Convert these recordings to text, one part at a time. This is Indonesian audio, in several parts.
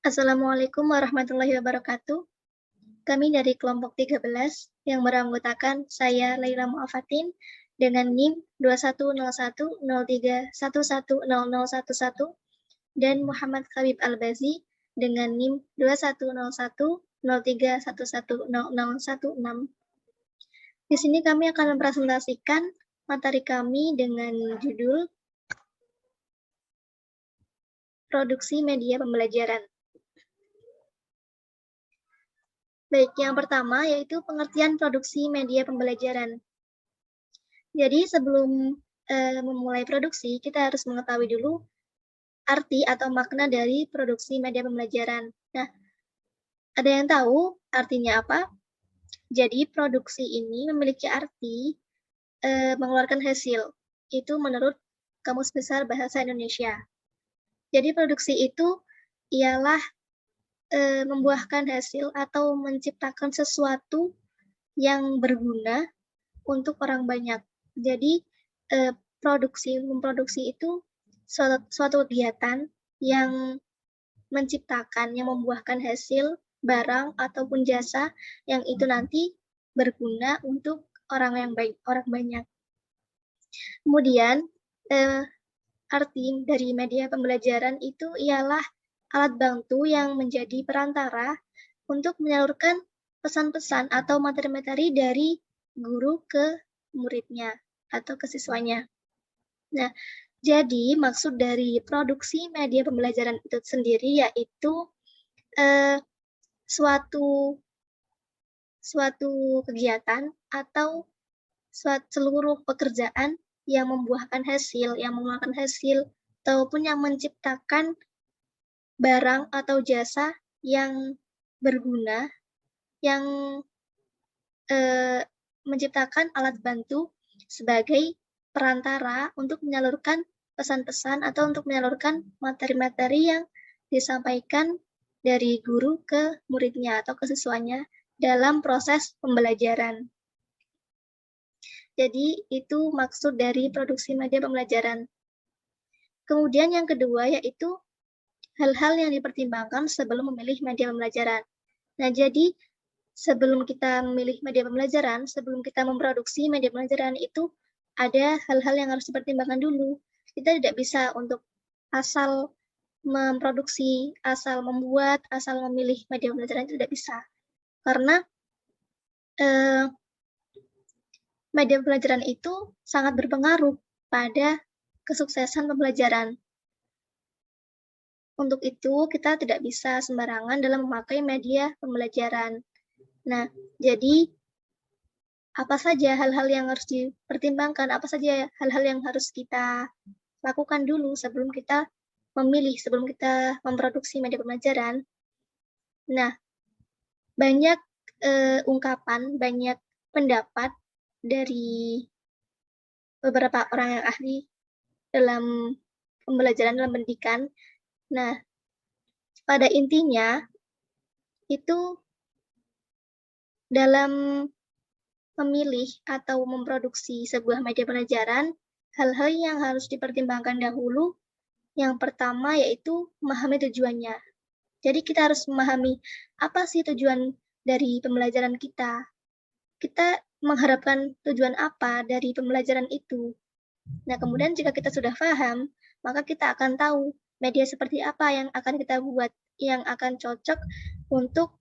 Assalamualaikum warahmatullahi wabarakatuh. Kami dari kelompok 13 yang beranggotakan saya Laila Mu'afatin dengan NIM 210103110011 dan Muhammad Khabib Albazi dengan NIM 210103110016. Di sini kami akan mempresentasikan materi kami dengan judul Produksi Media Pembelajaran. Baik, yang pertama yaitu pengertian produksi media pembelajaran. Jadi sebelum memulai produksi, kita harus mengetahui dulu arti atau makna dari produksi media pembelajaran. Nah, ada yang tahu artinya apa? Jadi produksi ini memiliki arti mengeluarkan hasil. Itu menurut Kamus Besar Bahasa Indonesia. Jadi produksi itu ialah membuahkan hasil atau menciptakan sesuatu yang berguna untuk orang banyak. Jadi memproduksi itu suatu kegiatan yang menciptakan, yang membuahkan hasil barang ataupun jasa yang itu nanti berguna untuk orang banyak. Kemudian arti dari media pembelajaran itu ialah alat bantu yang menjadi perantara untuk menyalurkan pesan-pesan atau materi-materi dari guru ke muridnya atau ke siswanya. Nah, jadi maksud dari produksi media pembelajaran itu sendiri yaitu suatu kegiatan atau seluruh pekerjaan yang membuahkan hasil, yang mengeluarkan hasil, ataupun yang menciptakan barang atau jasa yang berguna, yang menciptakan alat bantu sebagai perantara untuk menyalurkan pesan-pesan atau untuk menyalurkan materi-materi yang disampaikan dari guru ke muridnya atau ke siswanya dalam proses pembelajaran. Jadi itu maksud dari produksi media pembelajaran. Kemudian yang kedua yaitu hal-hal yang dipertimbangkan sebelum memilih media pembelajaran. Nah, jadi sebelum kita memilih media pembelajaran, sebelum kita memproduksi media pembelajaran itu ada hal-hal yang harus dipertimbangkan dulu. Kita tidak bisa untuk asal memproduksi, asal membuat, asal memilih media pembelajaran itu tidak bisa. Karena media pembelajaran itu sangat berpengaruh pada kesuksesan pembelajaran. Untuk itu, kita tidak bisa sembarangan dalam memakai media pembelajaran. Nah, jadi apa saja hal-hal yang harus dipertimbangkan, apa saja hal-hal yang harus kita lakukan dulu sebelum kita memproduksi media pembelajaran. Nah, banyak ungkapan, banyak pendapat dari beberapa orang yang ahli dalam pembelajaran, dalam pendidikan. Nah, pada intinya itu dalam memilih atau memproduksi sebuah media pembelajaran, hal-hal yang harus dipertimbangkan dahulu, yang pertama yaitu memahami tujuannya. Jadi kita harus memahami apa sih tujuan dari pembelajaran kita. Kita mengharapkan tujuan apa dari pembelajaran itu. Nah, kemudian jika kita sudah paham, maka kita akan tahu media seperti apa yang akan kita buat, yang akan cocok untuk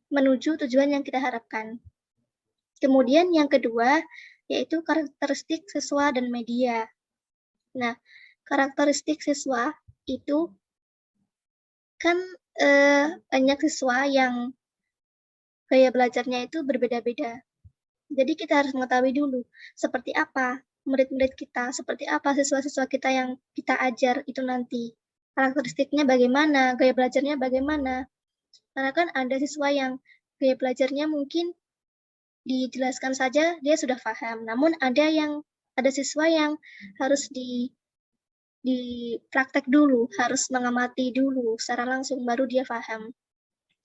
menuju tujuan yang kita harapkan. Kemudian yang kedua, yaitu karakteristik siswa dan media. Nah, karakteristik siswa itu kan banyak siswa yang gaya belajarnya itu berbeda-beda. Jadi kita harus mengetahui dulu seperti apa murid-murid kita, seperti apa siswa-siswa kita yang kita ajar itu nanti. Karakteristiknya bagaimana, gaya belajarnya bagaimana. Karena kan ada siswa yang gaya belajarnya mungkin dijelaskan saja dia sudah paham, namun ada siswa yang harus dipraktek dulu, harus mengamati dulu secara langsung baru dia paham.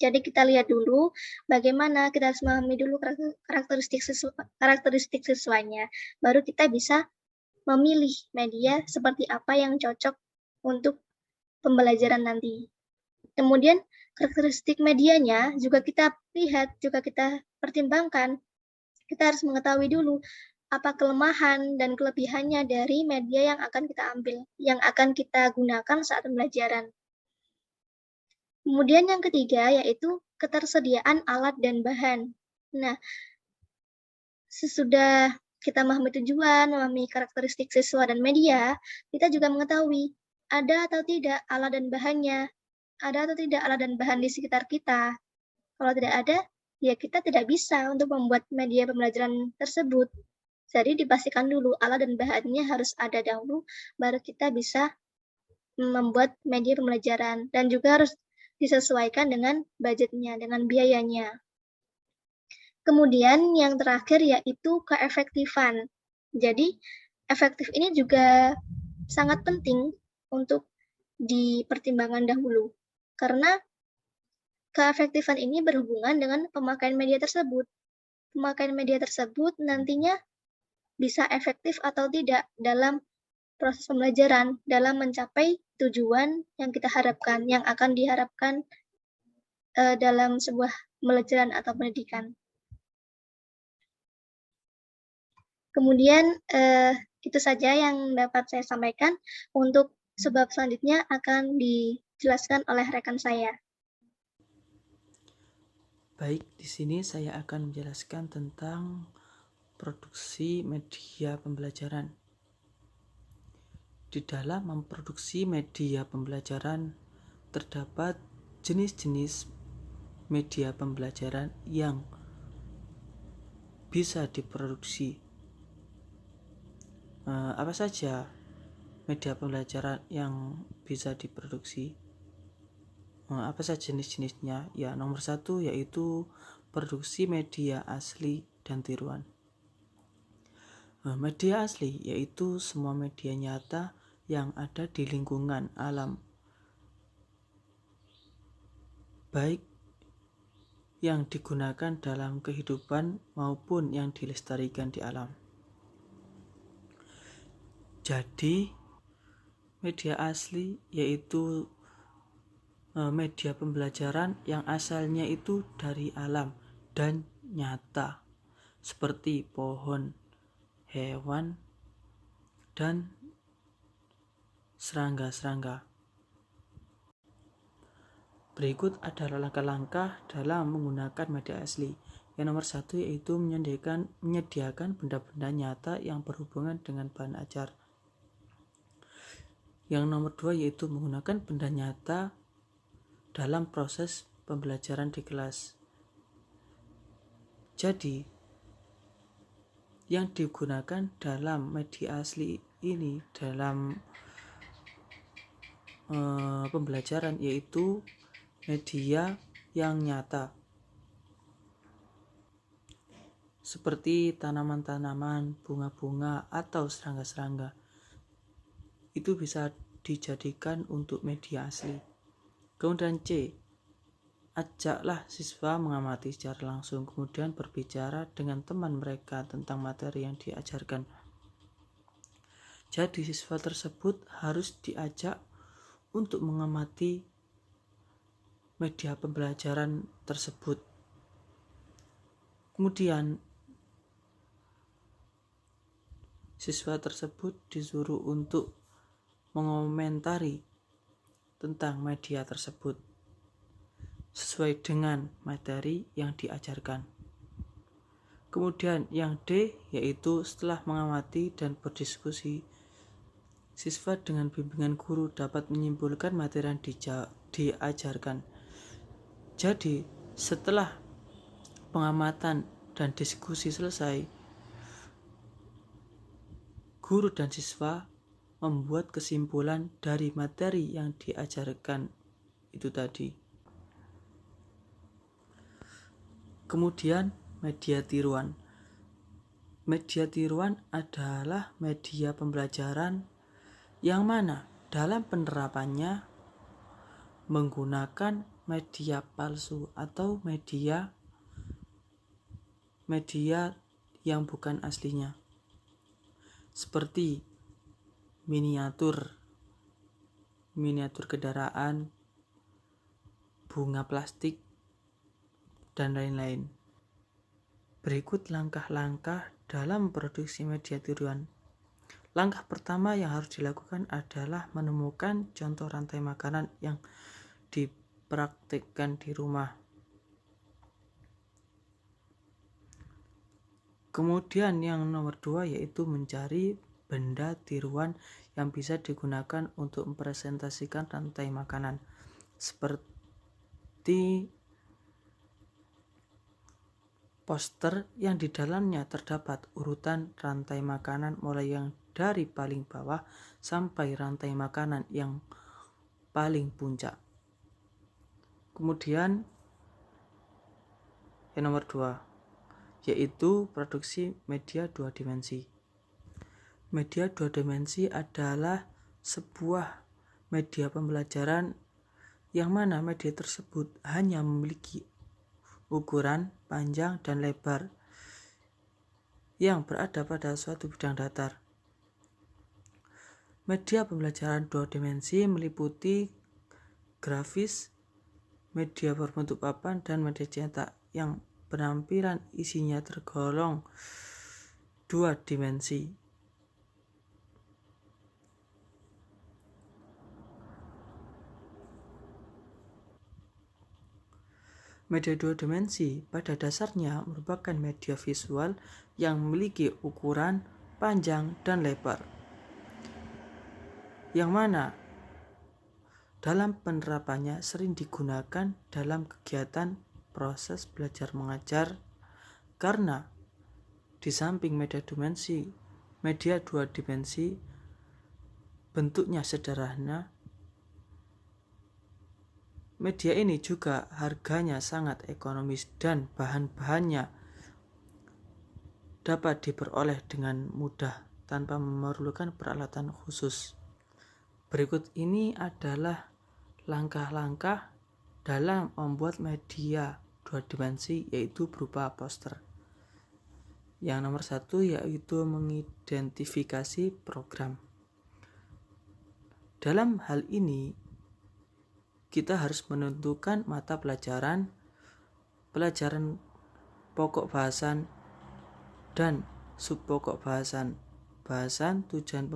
Jadi kita lihat dulu bagaimana, kita harus memahami dulu karakteristik siswanya, baru kita bisa memilih media seperti apa yang cocok untuk pembelajaran nanti. Kemudian karakteristik medianya juga kita lihat, juga kita pertimbangkan. Kita harus mengetahui dulu apa kelemahan dan kelebihannya dari media yang akan kita ambil, yang akan kita gunakan saat pembelajaran. Kemudian yang ketiga yaitu ketersediaan alat dan bahan. Nah, sesudah kita memahami tujuan, memahami karakteristik siswa dan media, kita juga mengetahui ada atau tidak alat dan bahannya, ada atau tidak alat dan bahan di sekitar kita. Kalau tidak ada, ya kita tidak bisa untuk membuat media pembelajaran tersebut. Jadi dipastikan dulu alat dan bahannya harus ada dahulu, baru kita bisa membuat media pembelajaran. Dan juga harus disesuaikan dengan budgetnya, dengan biayanya. Kemudian yang terakhir yaitu keefektifan. Jadi efektif ini juga sangat penting untuk dipertimbangkan dahulu. Karena keefektifan ini berhubungan dengan pemakaian media tersebut. Pemakaian media tersebut nantinya bisa efektif atau tidak dalam proses pembelajaran, dalam mencapai tujuan yang kita harapkan, yang akan diharapkan dalam sebuah pembelajaran atau pendidikan. Kemudian itu saja yang dapat saya sampaikan. Untuk sebab selanjutnya akan dijelaskan oleh rekan saya. Baik, di sini saya akan menjelaskan tentang produksi media pembelajaran. Di dalam memproduksi media pembelajaran terdapat jenis-jenis media pembelajaran yang bisa diproduksi. Apa saja media pembelajaran yang bisa diproduksi? Apa saja jenis-jenisnya? Ya, nomor 1 yaitu produksi media asli dan tiruan. Media asli yaitu semua media nyata yang ada di lingkungan alam, baik yang digunakan dalam kehidupan maupun yang dilestarikan di alam. Jadi, media asli yaitu media pembelajaran yang asalnya itu dari alam dan nyata, seperti pohon, hewan, dan serangga-serangga. Berikut adalah langkah-langkah dalam menggunakan media asli. Yang nomor 1 yaitu menyediakan benda-benda nyata yang berhubungan dengan bahan ajar. Yang nomor 2 yaitu menggunakan benda nyata dalam proses pembelajaran di kelas. Jadi, yang digunakan dalam media asli ini dalam pembelajaran yaitu media yang nyata, seperti tanaman-tanaman, bunga-bunga, atau serangga-serangga. Itu bisa dijadikan untuk media asli. Kemudian C, ajaklah siswa mengamati secara langsung, kemudian berbicara dengan teman mereka tentang materi yang diajarkan. Jadi siswa tersebut harus diajak untuk mengamati media pembelajaran tersebut. Kemudian siswa tersebut disuruh untuk mengomentari tentang media tersebut sesuai dengan materi yang diajarkan. Kemudian yang D yaitu setelah mengamati dan berdiskusi, siswa dengan bimbingan guru dapat menyimpulkan materi yang diajarkan. Jadi setelah pengamatan dan diskusi selesai, guru dan siswa membuat kesimpulan dari materi yang diajarkan itu tadi. Kemudian media tiruan. Media tiruan adalah media pembelajaran yang mana dalam penerapannya menggunakan media palsu atau media yang bukan aslinya, seperti miniatur kendaraan, bunga plastik, dan lain-lain. Berikut langkah-langkah dalam produksi media tiruan. Langkah pertama yang harus dilakukan adalah menemukan contoh rantai makanan yang dipraktikkan di rumah. Kemudian yang nomor 2 yaitu mencari benda tiruan yang bisa digunakan untuk mempresentasikan rantai makanan, seperti poster yang di dalamnya terdapat urutan rantai makanan mulai yang dari paling bawah sampai rantai makanan yang paling puncak. Kemudian yang nomor 2 yaitu produksi media 2 dimensi. Media 2 dimensi adalah sebuah media pembelajaran yang mana media tersebut hanya memiliki ukuran, panjang, dan lebar yang berada pada suatu bidang datar. Media pembelajaran 2 dimensi meliputi grafis, media berbentuk papan, dan media cetak yang penampilan isinya tergolong 2 dimensi. Media 2 dimensi pada dasarnya merupakan media visual yang memiliki ukuran, panjang, dan lebar, yang mana dalam penerapannya sering digunakan dalam kegiatan proses belajar mengajar, karena di samping media 2 dimensi bentuknya sederhana, media ini juga harganya sangat ekonomis dan bahan-bahannya dapat diperoleh dengan mudah tanpa memerlukan peralatan khusus. Berikut ini adalah langkah-langkah dalam membuat media 2 dimensi, yaitu berupa poster. Yang nomor 1 yaitu mengidentifikasi program. Dalam hal ini kita harus menentukan mata pelajaran, pelajaran pokok bahasan, dan subpokok bahasan, tujuan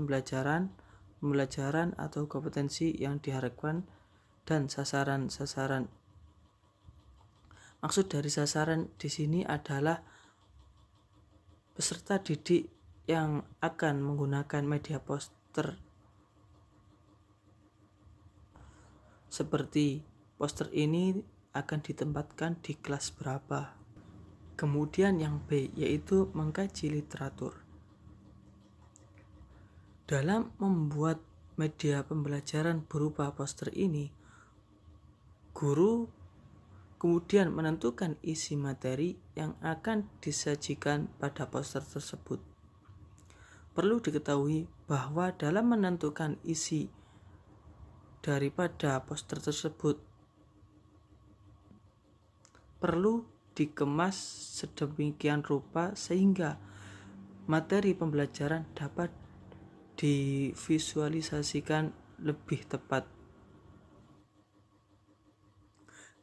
pembelajaran atau kompetensi yang diharapkan, dan sasaran. Maksud dari sasaran di sini adalah peserta didik yang akan menggunakan media poster. Seperti poster ini akan ditempatkan di kelas berapa. Kemudian yang B yaitu mengkaji literatur. Dalam membuat media pembelajaran berupa poster ini, guru kemudian menentukan isi materi yang akan disajikan pada poster tersebut. Perlu diketahui bahwa dalam menentukan isi daripada poster tersebut perlu dikemas sedemikian rupa sehingga materi pembelajaran dapat divisualisasikan lebih tepat.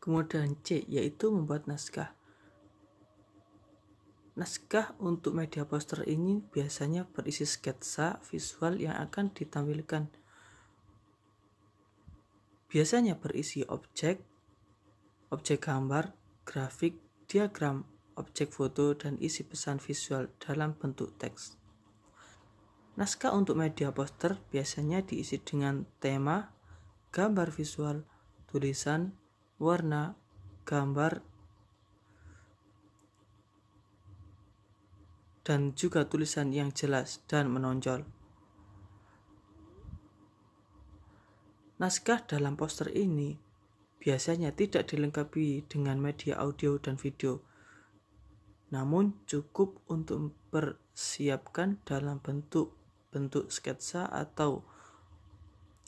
Kemudian C yaitu membuat naskah. Naskah untuk media poster ini biasanya berisi sketsa visual yang akan ditampilkan. Biasanya berisi objek gambar, grafik, diagram, objek foto, dan isi pesan visual dalam bentuk teks. Naskah untuk media poster biasanya diisi dengan tema, gambar visual, tulisan, warna, gambar, dan juga tulisan yang jelas dan menonjol. Naskah dalam poster ini biasanya tidak dilengkapi dengan media audio dan video, namun cukup untuk mempersiapkan dalam bentuk sketsa atau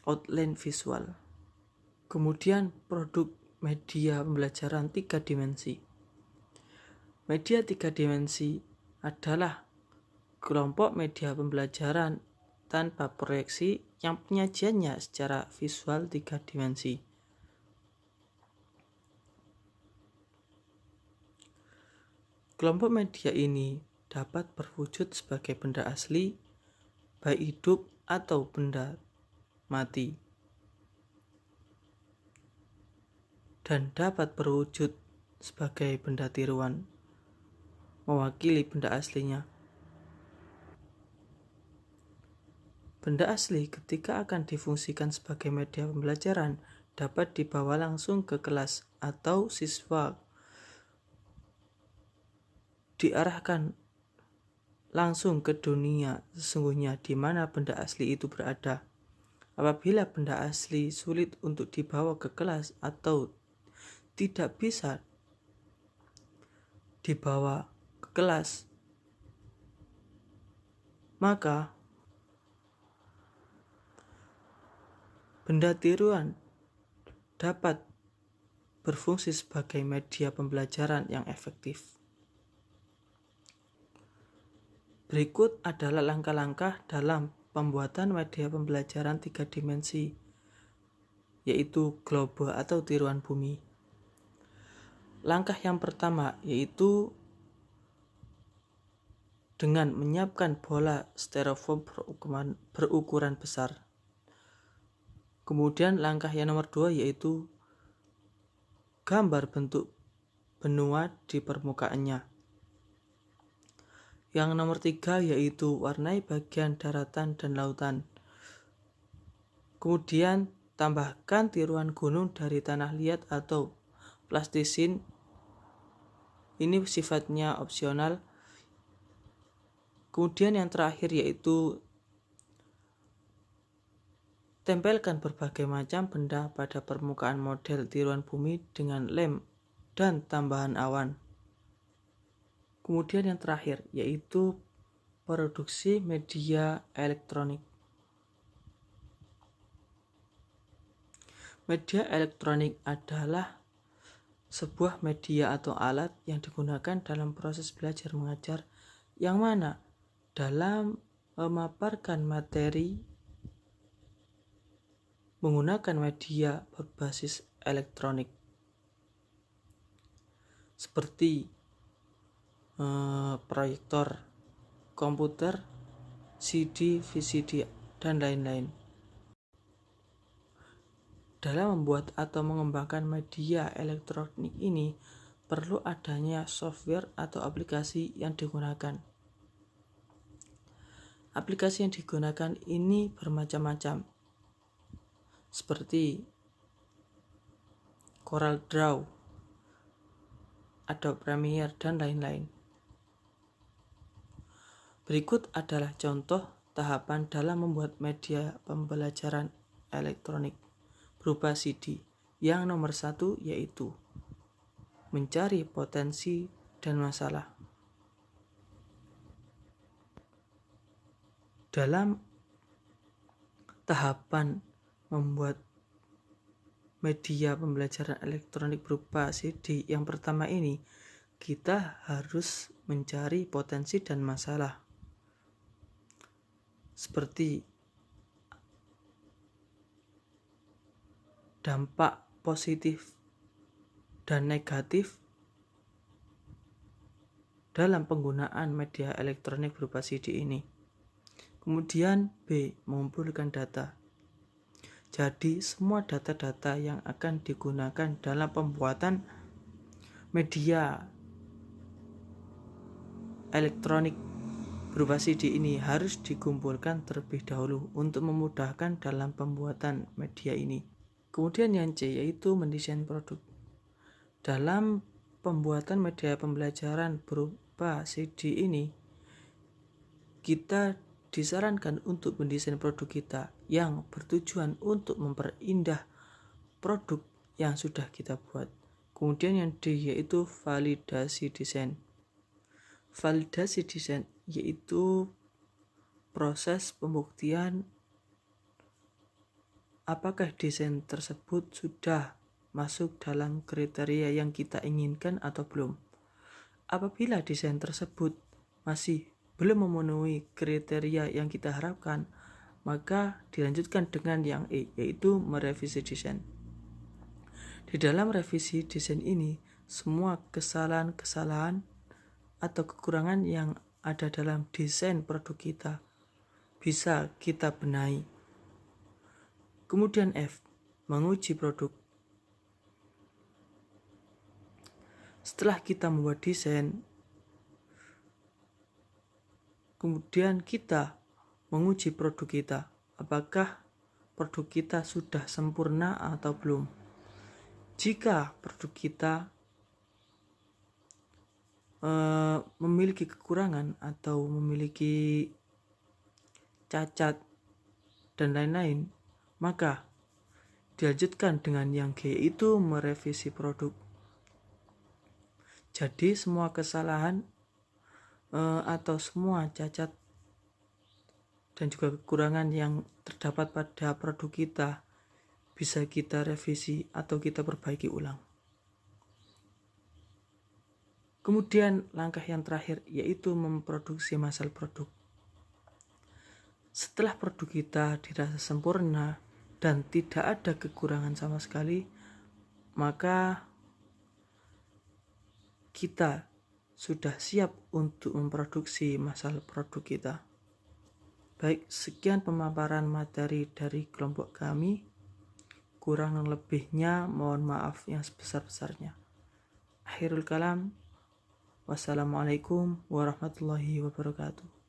outline visual. Kemudian produk media pembelajaran 3 dimensi. Media 3 dimensi adalah kelompok media pembelajaran tanpa proyeksi yang penyajiannya secara visual 3 dimensi. Kelompok media ini dapat berwujud sebagai benda asli, baik hidup atau benda mati, dan dapat berwujud sebagai benda tiruan, mewakili benda aslinya. Benda asli ketika akan difungsikan sebagai media pembelajaran dapat dibawa langsung ke kelas atau siswa diarahkan langsung ke dunia sesungguhnya di mana benda asli itu berada. Apabila benda asli sulit untuk dibawa ke kelas atau tidak bisa dibawa ke kelas, maka benda tiruan dapat berfungsi sebagai media pembelajaran yang efektif. Berikut adalah langkah-langkah dalam pembuatan media pembelajaran 3 dimensi, yaitu globe atau tiruan bumi. Langkah yang pertama yaitu dengan menyiapkan bola styrofoam berukuran besar. Kemudian langkah yang nomor 2 yaitu gambar bentuk benua di permukaannya. Yang nomor 3 yaitu warnai bagian daratan dan lautan. Kemudian tambahkan tiruan gunung dari tanah liat atau plastisin. Ini sifatnya opsional. Kemudian yang terakhir yaitu tempelkan berbagai macam benda pada permukaan model tiruan bumi dengan lem dan tambahan awan. Kemudian yang terakhir yaitu produksi media elektronik. Media elektronik adalah sebuah media atau alat yang digunakan dalam proses belajar mengajar yang mana dalam memaparkan materi menggunakan media berbasis elektronik seperti proyektor, komputer, CD, VCD, dan lain-lain. Dalam membuat atau mengembangkan media elektronik ini perlu adanya software atau aplikasi yang digunakan. Aplikasi yang digunakan ini bermacam-macam, seperti CorelDRAW, Adobe Premiere, dan lain-lain. Berikut adalah contoh tahapan dalam membuat media pembelajaran elektronik berupa CD. Yang nomor 1 yaitu mencari potensi dan masalah. Dalam tahapan membuat media pembelajaran elektronik berupa CD yang pertama ini, kita harus mencari potensi dan masalah. Seperti dampak positif dan negatif dalam penggunaan media elektronik berupa CD ini. Kemudian B, mengumpulkan data. Jadi semua data-data yang akan digunakan dalam pembuatan media elektronik berupa CD ini harus dikumpulkan terlebih dahulu untuk memudahkan dalam pembuatan media ini. Kemudian yang C yaitu mendesain produk. Dalam pembuatan media pembelajaran berupa CD ini, kita disarankan untuk mendesain produk kita yang bertujuan untuk memperindah produk yang sudah kita buat. Kemudian yang D yaitu validasi desain. Validasi desain yaitu proses pembuktian apakah desain tersebut sudah masuk dalam kriteria yang kita inginkan atau belum. Apabila desain tersebut masih belum memenuhi kriteria yang kita harapkan, maka dilanjutkan dengan yang E, yaitu merevisi desain. Di dalam revisi desain ini, semua kesalahan-kesalahan atau kekurangan yang ada dalam desain produk kita bisa kita benahi. Kemudian F, menguji produk. Setelah kita membuat desain, kemudian kita menguji produk kita. Apakah produk kita sudah sempurna atau belum? Jika produk kita memiliki kekurangan atau memiliki cacat dan lain-lain, maka dilanjutkan dengan yang G, yaitu merevisi produk. Jadi semua kesalahan atau semua cacat dan juga kekurangan yang terdapat pada produk kita bisa kita revisi atau kita perbaiki ulang. Kemudian langkah yang terakhir yaitu memproduksi masalah produk. Setelah produk kita dirasa sempurna dan tidak ada kekurangan sama sekali, maka kita sudah siap untuk memproduksi masalah produk kita. Baik, sekian pemaparan materi dari kelompok kami. Kurang lebihnya mohon maaf yang sebesar-besarnya. Akhirul kalam. Wassalamualaikum warahmatullahi wabarakatuh.